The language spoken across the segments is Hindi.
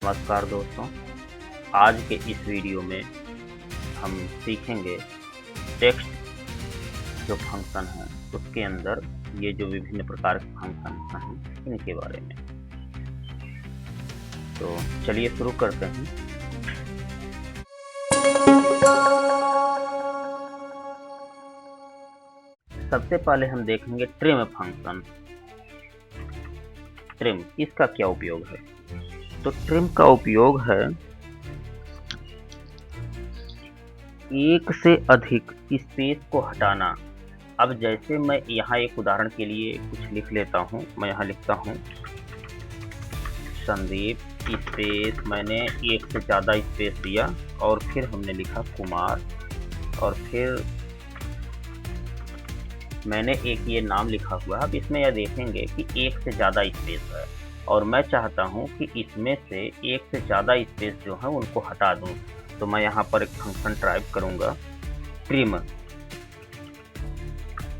नमस्कार दोस्तों, आज के इस वीडियो में हम सीखेंगे टेक्स्ट जो फंक्शन है उसके अंदर ये जो विभिन्न प्रकार के फंक्शन हैं इनके बारे में। तो चलिए शुरू करते हैं। सबसे पहले हम देखेंगे ट्रिम फंक्शन। ट्रिम, इसका क्या उपयोग है? तो ट्रिम का उपयोग है एक से अधिक स्पेस को हटाना। अब जैसे मैं यहाँ एक उदाहरण के लिए कुछ लिख लेता हूँ। मैं यहाँ लिखता हूँ संदीप स्पेस, मैंने एक से ज़्यादा स्पेस दिया और फिर हमने लिखा कुमार और फिर मैंने एक ये नाम लिखा हुआ है। अब इसमें यह देखेंगे कि एक से ज़्यादा स्पेस है और मैं चाहता हूं कि इसमें से एक से ज़्यादा स्पेस जो है उनको हटा दूं। तो मैं यहां पर एक फंक्शन टाइप करूंगा ट्रिम,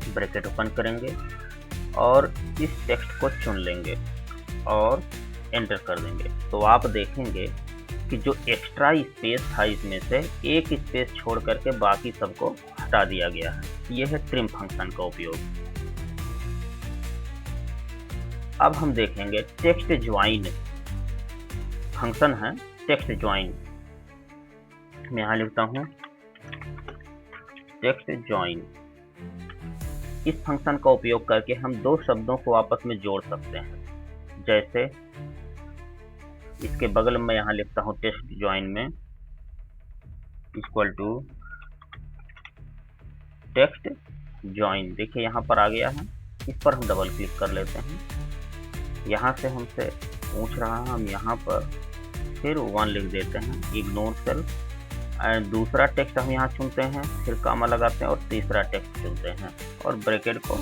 ब्रैकेट ओपन करेंगे और इस टेक्स्ट को चुन लेंगे और एंटर कर देंगे। तो आप देखेंगे कि जो एक्स्ट्रा स्पेस था इसमें से एक स्पेस छोड़ करके बाकी सबको हटा दिया गया है। यह है ट्रिम फंक्शन का उपयोग। अब हम देखेंगे टेक्स्ट ज्वाइन फंक्शन है। टेक्स्ट ज्वाइन, मैं यहाँ लिखता हूँ टेक्स्ट ज्वाइन। इस फंक्शन का उपयोग करके हम दो शब्दों को आपस में जोड़ सकते हैं। जैसे इसके बगल में यहाँ लिखता हूँ टेक्स्ट ज्वाइन में इक्वल टू टेक्स्ट ज्वाइन। देखिए यहाँ पर आ गया है। इस पर हम डबल क्लिक कर लेते हैं। यहाँ से हमसे पूछ रहा है, हम यहाँ पर फिर 1 लिख देते हैं, इग्नोर सेल। दूसरा टेक्स्ट हम यहाँ चुनते हैं, फिर कामा लगाते हैं और तीसरा टेक्स्ट चुनते हैं और ब्रैकेट को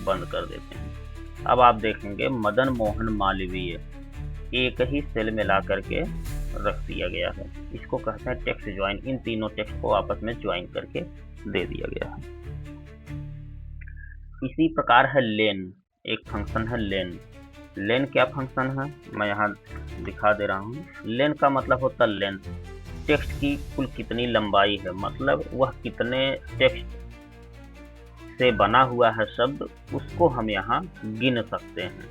बंद कर देते हैं। अब आप देखेंगे मदन मोहन मालवीय एक ही सेल में ला करके रख दिया गया है। इसको कहते हैं टेक्स्ट ज्वाइन। इन तीनों टेक्स्ट को आपस में ज्वाइन करके दे दिया गया है। इसी प्रकार है लेन, एक फंक्शन है लेन। लेन क्या फंक्शन है मैं यहाँ दिखा दे रहा हूँ। लेन का मतलब होता है लेंथ, टेक्स्ट की कुल कितनी लंबाई है, मतलब वह कितने टेक्स्ट से बना हुआ है शब्द, उसको हम यहाँ गिन सकते हैं।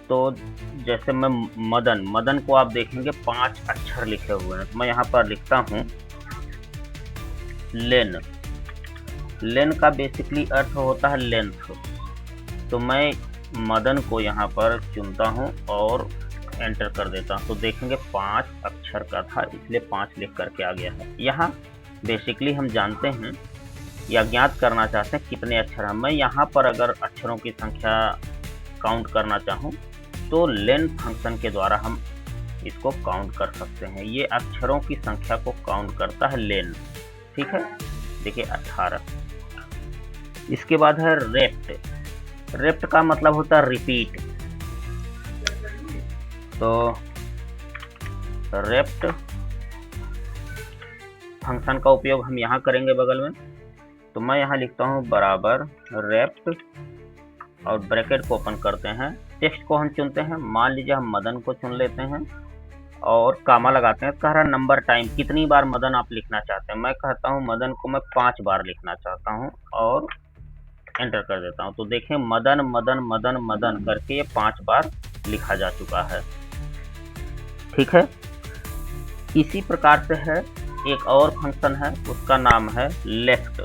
तो जैसे मैं मदन, मदन को आप देखेंगे 5 अक्षर लिखे हुए हैं। तो मैं यहाँ पर लिखता हूँ लेन। लेन का बेसिकली अर्थ होता है लेंथ। तो मैं मदन को यहाँ पर चुनता हूँ और एंटर कर देता हूँ। तो देखेंगे 5 अक्षर का था, इसलिए 5 लिख करके आ गया है। यहाँ बेसिकली हम जानते हैं या ज्ञात करना चाहते हैं कितने अक्षर हैं। मैं यहाँ पर अगर अक्षरों की संख्या काउंट करना चाहूँ तो लेन फंक्शन के द्वारा हम इसको काउंट कर सकते हैं। ये अक्षरों की संख्या को काउंट करता है लेन। ठीक है, देखिए 18। इसके बाद है रेप्ट। रेप्ट का मतलब होता है रिपीट। तो रेप्ट फंक्शन का उपयोग हम यहाँ करेंगे बगल में। तो मैं यहाँ लिखता हूँ बराबर रेप्ट और ब्रैकेट को ओपन करते हैं। टेक्स्ट को हम चुनते हैं, मान लीजिए हम मदन को चुन लेते हैं और कामा लगाते हैं। कह रहा नंबर टाइम, कितनी बार मदन आप लिखना चाहते हैं। मैं कहता हूँ मदन को मैं 5 बार लिखना चाहता हूँ और एंटर कर देता हूँ। तो देखें मदन मदन मदन मदन करके ये 5 बार लिखा जा चुका है। ठीक है, इसी प्रकार से है एक और फंक्शन है, उसका नाम है लेफ्ट।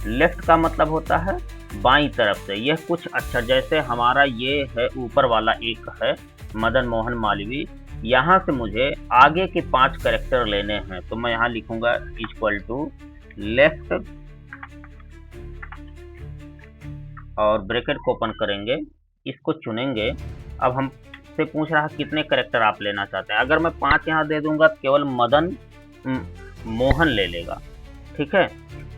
लेफ्ट का मतलब होता है बाईं तरफ से। यह कुछ अक्षर, जैसे हमारा ये है ऊपर वाला एक है मदन मोहन मालवीय, यहाँ से मुझे आगे के 5 कैरेक्टर लेने हैं। तो मैं यहाँ लिखूंगा इक्वल टू लेफ्ट और ब्रैकेट को ओपन करेंगे, इसको चुनेंगे। अब हमसे पूछ रहा है कितने कैरेक्टर आप लेना चाहते हैं। अगर मैं 5 यहाँ दे दूंगा केवल मदन मोहन ले लेगा। ठीक है,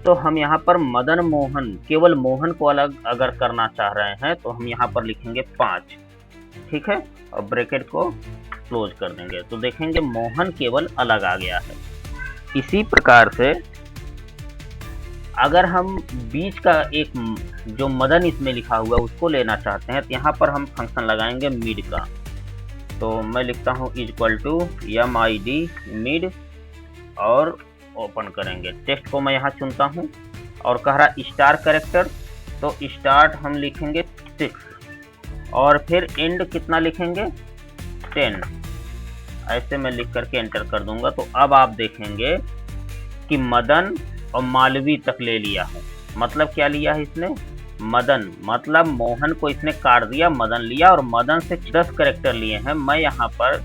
तो हम यहाँ पर मदन मोहन, केवल मोहन को अलग अगर करना चाह रहे हैं तो हम यहाँ पर लिखेंगे 5। ठीक है, और ब्रैकेट को क्लोज कर देंगे। तो देखेंगे मोहन केवल अलग आ गया है। इसी प्रकार से अगर हम बीच का एक जो मदन इसमें लिखा हुआ है उसको लेना चाहते हैं तो यहाँ पर हम फंक्शन लगाएंगे मिड का। तो मैं लिखता हूँ इक्वल टू MID मिड और ओपन करेंगे। टेक्स्ट को मैं यहाँ चुनता हूँ और कह रहा स्टार कैरेक्टर, तो स्टार्ट हम लिखेंगे 6 और फिर एंड कितना लिखेंगे 10। ऐसे मैं लिख करके एंटर कर दूंगा। तो अब आप देखेंगे कि मदन और मालवी तक ले लिया है। मतलब क्या लिया है इसने, मदन, मतलब मोहन को इसने काट दिया, मदन लिया और मदन से 10 कैरेक्टर लिए हैं। मैं यहाँ पर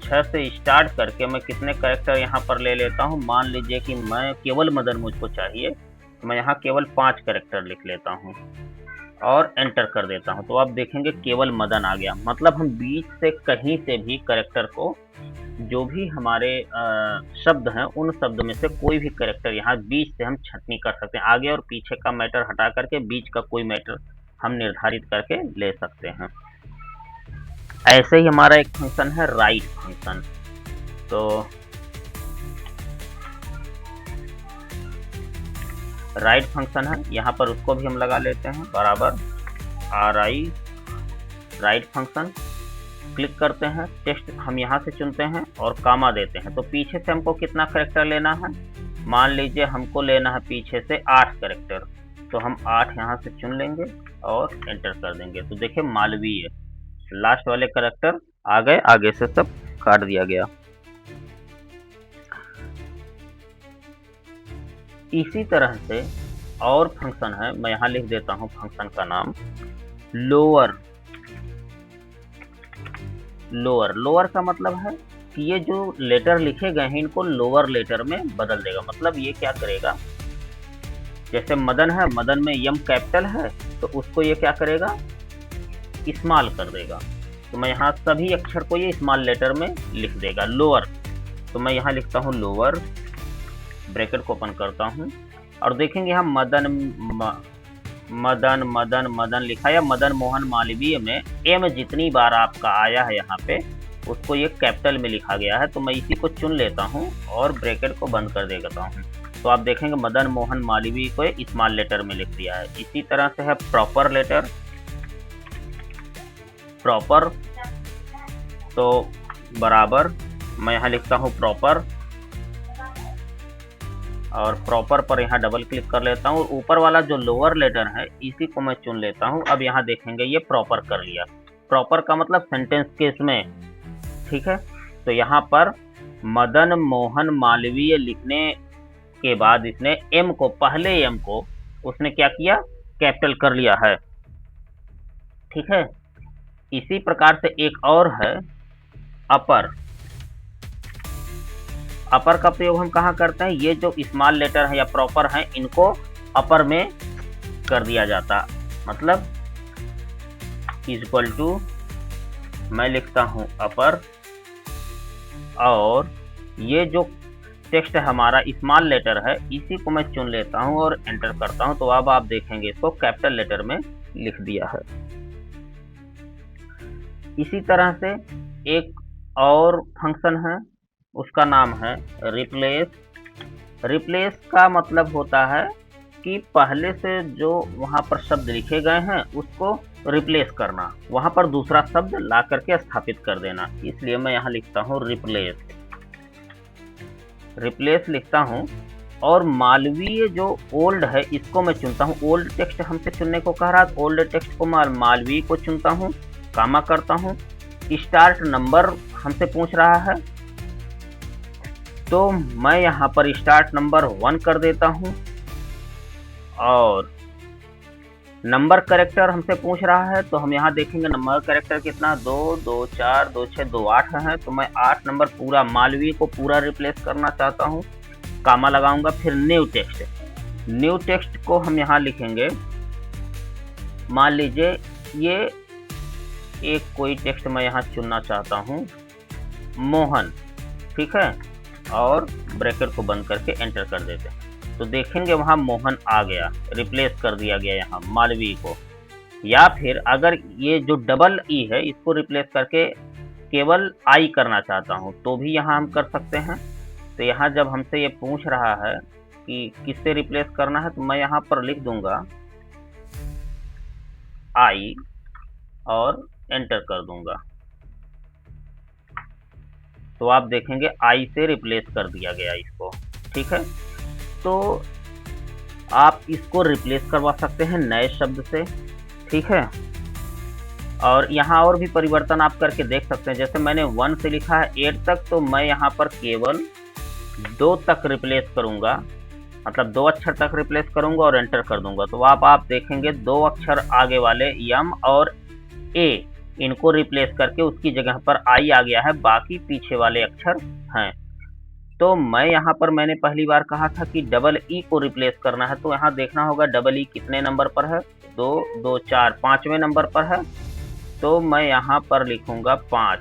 6 से स्टार्ट करके मैं कितने कैरेक्टर यहाँ पर ले लेता हूँ। मान लीजिए कि मैं केवल मदन मुझको चाहिए, तो मैं यहाँ केवल 5 कैरेक्टर लिख लेता हूँ और एंटर कर देता हूँ। तो आप देखेंगे केवल मदन आ गया। मतलब हम बीच से कहीं से भी कैरेक्टर को, जो भी हमारे शब्द हैं उन शब्द में से कोई भी कैरेक्टर यहाँ बीच से हम छंटनी कर सकते हैं। आगे और पीछे का मैटर हटा करके बीच का कोई मैटर हम निर्धारित करके ले सकते हैं। ऐसे ही हमारा एक फंक्शन है राइट फंक्शन। तो राइट फंक्शन है, यहाँ पर उसको भी हम लगा लेते हैं बराबर RI राइट फंक्शन। क्लिक करते हैं, टेक्स्ट हम यहाँ से चुनते हैं और कामा देते हैं। तो पीछे से हमको कितना कैरेक्टर लेना है, मान लीजिए हमको लेना है पीछे से 8 कैरेक्टर, तो हम 8 यहाँ से चुन लेंगे और एंटर कर देंगे। तो देखिए मालवीय लास्ट वाले कैरेक्टर आ गए, आगे से सब काट दिया गया। इसी तरह से और फंक्शन है, मैं यहाँ लिख देता हूँ फंक्शन का नाम लोअर। लोअर का मतलब है कि ये जो लेटर लिखे गए हैं इनको लोअर लेटर में बदल देगा। मतलब ये क्या करेगा, जैसे मदन है, मदन में यम कैपिटल है तो उसको ये क्या करेगा, स्मॉल कर देगा। तो मैं यहाँ सभी अक्षर को ये स्मॉल लेटर में लिख देगा लोअर। तो मैं यहाँ लिखता हूँ लोअर, ब्रैकेट को ओपन करता हूँ और देखेंगे यहाँ मदन लिखा है, या मदन मोहन मालवीय में एम जितनी बार आपका आया है यहाँ पे उसको ये कैपिटल में लिखा गया है। तो मैं इसी को चुन लेता हूँ और ब्रैकेट को बंद कर देता हूँ। तो आप देखेंगे मदन मोहन मालवीय को स्मॉल लेटर में लिख दिया है। इसी तरह से है प्रॉपर लेटर, प्रॉपर, तो बराबर मैं यहाँ लिखता हूँ प्रॉपर और प्रॉपर पर यहाँ डबल क्लिक कर लेता हूँ और ऊपर वाला जो लोअर लेटर है इसी को मैं चुन लेता हूँ। अब यहाँ देखेंगे ये प्रॉपर कर लिया। प्रॉपर का मतलब सेंटेंस केस में, ठीक है। तो यहाँ पर मदन मोहन मालवीय लिखने के बाद इसने एम को, पहले एम को उसने क्या किया, कैपिटल कर लिया है, ठीक है। इसी प्रकार से एक और है अपर। अपर का प्रयोग हम कहाँ करते हैं, ये जो स्मॉल लेटर है या प्रॉपर है इनको अपर में कर दिया जाता। मतलब इक्वल टू मैं लिखता हूँ अपर और ये जो टेक्स्ट हमारा स्मॉल लेटर है इसी को मैं चुन लेता हूँ और एंटर करता हूँ। तो अब आप देखेंगे इसको कैपिटल लेटर में लिख दिया है। इसी तरह से एक और फंक्शन है, उसका नाम है रिप्लेस। रिप्लेस का मतलब होता है कि पहले से जो वहाँ पर शब्द लिखे गए हैं उसको रिप्लेस करना, वहाँ पर दूसरा शब्द ला करके स्थापित कर देना। इसलिए मैं यहाँ लिखता हूँ रिप्लेस, रिप्लेस लिखता हूँ। और मालवीय जो ओल्ड है इसको मैं चुनता हूँ। ओल्ड टेक्स्ट हमसे चुनने को कह रहा है, ओल्ड टेक्स्ट को मालवीय को चुनता हूँ, कामा करता हूँ। स्टार्ट नंबर हमसे पूछ रहा है तो मैं यहाँ पर स्टार्ट नंबर 1 कर देता हूँ। और नंबर कैरेक्टर हमसे पूछ रहा है तो हम यहाँ देखेंगे नंबर कैरेक्टर कितना, 2, 2, 4, 2, 6, 2, 8 है। तो मैं 8 नंबर पूरा मालवीय को पूरा रिप्लेस करना चाहता हूँ, कामा लगाऊंगा। फिर न्यू टेक्स्ट, न्यू टेक्स्ट को हम यहाँ लिखेंगे, मान लीजिए ये एक कोई टेक्स्ट मैं यहाँ चुनना चाहता हूँ, मोहन, ठीक है। और ब्रैकेट को बंद करके एंटर कर देते हैं। तो देखेंगे वहाँ मोहन आ गया, रिप्लेस कर दिया गया यहाँ मालवीय को। या फिर अगर ये जो डबल ई है इसको रिप्लेस करके केवल आई करना चाहता हूँ तो भी यहाँ हम कर सकते हैं। तो यहाँ जब हमसे ये पूछ रहा है कि किससे रिप्लेस करना है तो मैं यहाँ पर लिख दूंगा आई और एंटर कर दूंगा। तो आप देखेंगे आई से रिप्लेस कर दिया गया इसको। ठीक है, तो आप इसको रिप्लेस करवा सकते हैं नए शब्द से। ठीक है, और यहाँ और भी परिवर्तन आप करके देख सकते हैं। जैसे मैंने 1 से लिखा है 8 तक, तो मैं यहाँ पर केवल 2 तक रिप्लेस करूँगा, मतलब 2 अक्षर तक रिप्लेस करूँगा और एंटर कर दूंगा। तो आप देखेंगे 2 अक्षर आगे वाले यम और ए, इनको रिप्लेस करके उसकी जगह पर आई आ गया है, बाकी पीछे वाले अक्षर हैं। तो मैं यहाँ पर मैंने पहली बार कहा था कि डबल ई को रिप्लेस करना है, तो यहाँ देखना होगा डबल ई कितने नंबर पर है। 2 2 4 5वें नंबर पर है, तो मैं यहाँ पर लिखूंगा 5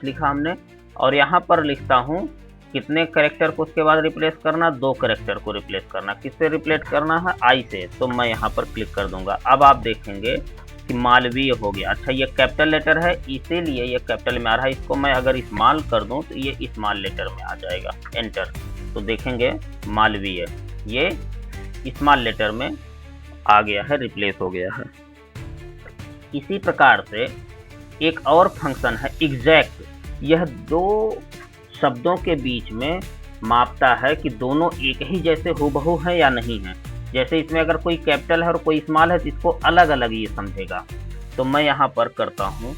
लिखा हमने। और यहाँ पर लिखता हूँ कितने कैरेक्टर को उसके बाद रिप्लेस करना, 2 कैरेक्टर को रिप्लेस करना। किससे रिप्लेस करना है, आई से, तो मैं यहाँ पर क्लिक कर दूंगा। अब आप देखेंगे कि मालवीय हो गया। अच्छा, ये कैपिटल लेटर है इसीलिए ये कैपिटल में आ रहा है। इसको मैं अगर स्मॉल कर दूं तो ये स्मॉल लेटर में आ जाएगा, एंटर। तो देखेंगे मालवीय ये स्मॉल लेटर में आ गया है, रिप्लेस हो गया है। इसी प्रकार से एक और फंक्शन है एग्जैक्ट। यह 2 शब्दों के बीच में मापता है कि दोनों एक ही जैसे हूबहू हैं या नहीं है। जैसे इसमें अगर कोई कैपिटल है और कोई स्मॉल है तो इसको अलग अलग ये समझेगा। तो मैं यहाँ पर करता हूँ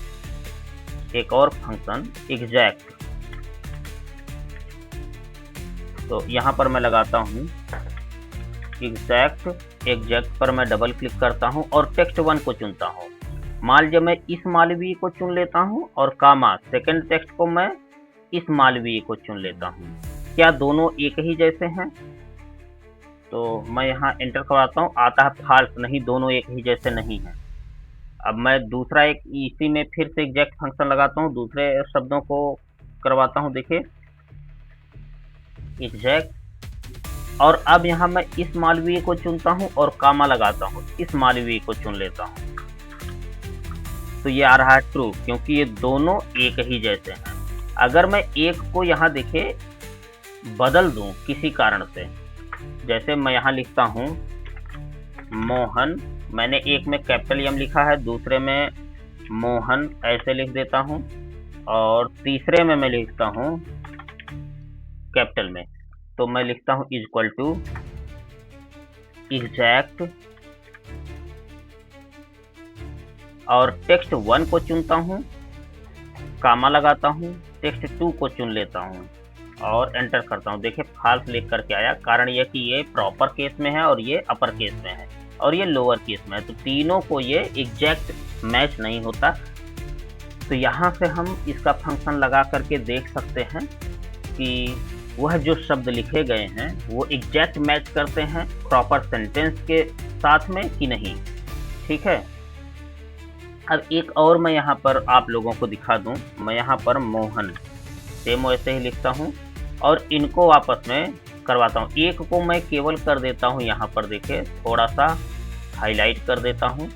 एक और फंक्शन एग्जैक्ट। तो यहाँ पर मैं लगाता हूँ एग्जैक्ट पर मैं डबल क्लिक करता हूँ और टेक्स्ट 1 को चुनता हूँ। मान लीजिए मैं इस मालवीय को चुन लेता हूँ और कामा सेकंड टेक्स्ट को मैं इस मालवीय को चुन लेता हूँ। क्या दोनों एक ही जैसे हैं? तो मैं यहाँ एंटर करवाता हूँ, आता है फाल्स, नहीं दोनों एक ही जैसे नहीं हैं। अब मैं दूसरा एक इसी में फिर से एग्जैक्ट फंक्शन लगाता हूँ, दूसरे शब्दों को करवाता हूँ। देखिए एग्जैक्ट, और अब यहाँ मैं इस मालवीय को चुनता हूँ और कामा लगाता हूँ, इस मालवीय को चुन लेता हूँ। तो ये आ रहा है ट्रू, क्योंकि ये दोनों एक ही जैसे हैं। अगर मैं एक को यहाँ देखे बदल दूं किसी कारण से, जैसे मैं यहाँ लिखता हूँ मोहन, मैंने एक में कैपिटल एम लिखा है, दूसरे में मोहन ऐसे लिख देता हूँ, और तीसरे में मैं लिखता हूँ कैपिटल में, तो मैं लिखता हूँ इक्वल टू एग्जैक्ट, और टेक्स्ट 1 को चुनता हूँ, कामा लगाता हूँ, टेक्स्ट 2 को चुन लेता हूँ और एंटर करता हूँ। देखिए फाल्स लिख करके आया, कारण यह कि ये प्रॉपर केस में है और ये अपर केस में है और ये लोअर केस में है, तो तीनों को ये एग्जैक्ट मैच नहीं होता। तो यहाँ से हम इसका फंक्शन लगा करके देख सकते हैं कि वह जो शब्द लिखे गए हैं वो एग्जैक्ट मैच करते हैं प्रॉपर सेंटेंस के साथ में कि नहीं। ठीक है, अब एक और मैं यहाँ पर आप लोगों को दिखा दूं। मैं यहाँ पर मोहन सेम वैसे ही लिखता हूँ और इनको आपस में करवाता हूँ। एक को मैं केवल कर देता हूँ, यहाँ पर देखिए थोड़ा सा हाईलाइट कर देता हूँ,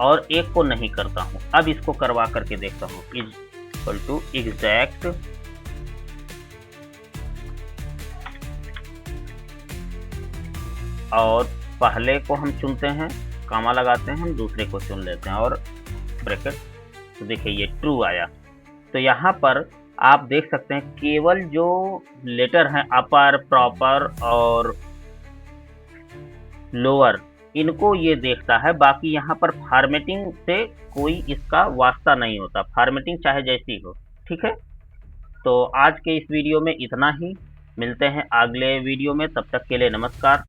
और एक को नहीं करता हूँ। अब इसको करवा करके देखता हूँ, इक्वल टू एग्जैक्ट, और पहले को हम चुनते हैं, कामा लगाते हैं, हम दूसरे को चुन लेते हैं और ब्रैकेट। तो देखिए ये ट्रू आया। तो यहाँ पर आप देख सकते हैं केवल जो लेटर हैं अपर, प्रॉपर और लोअर, इनको ये देखता है, बाकी यहाँ पर फॉर्मेटिंग से कोई इसका वास्ता नहीं होता, फॉर्मेटिंग चाहे जैसी हो। ठीक है, तो आज के इस वीडियो में इतना ही, मिलते हैं अगले वीडियो में, तब तक के लिए नमस्कार।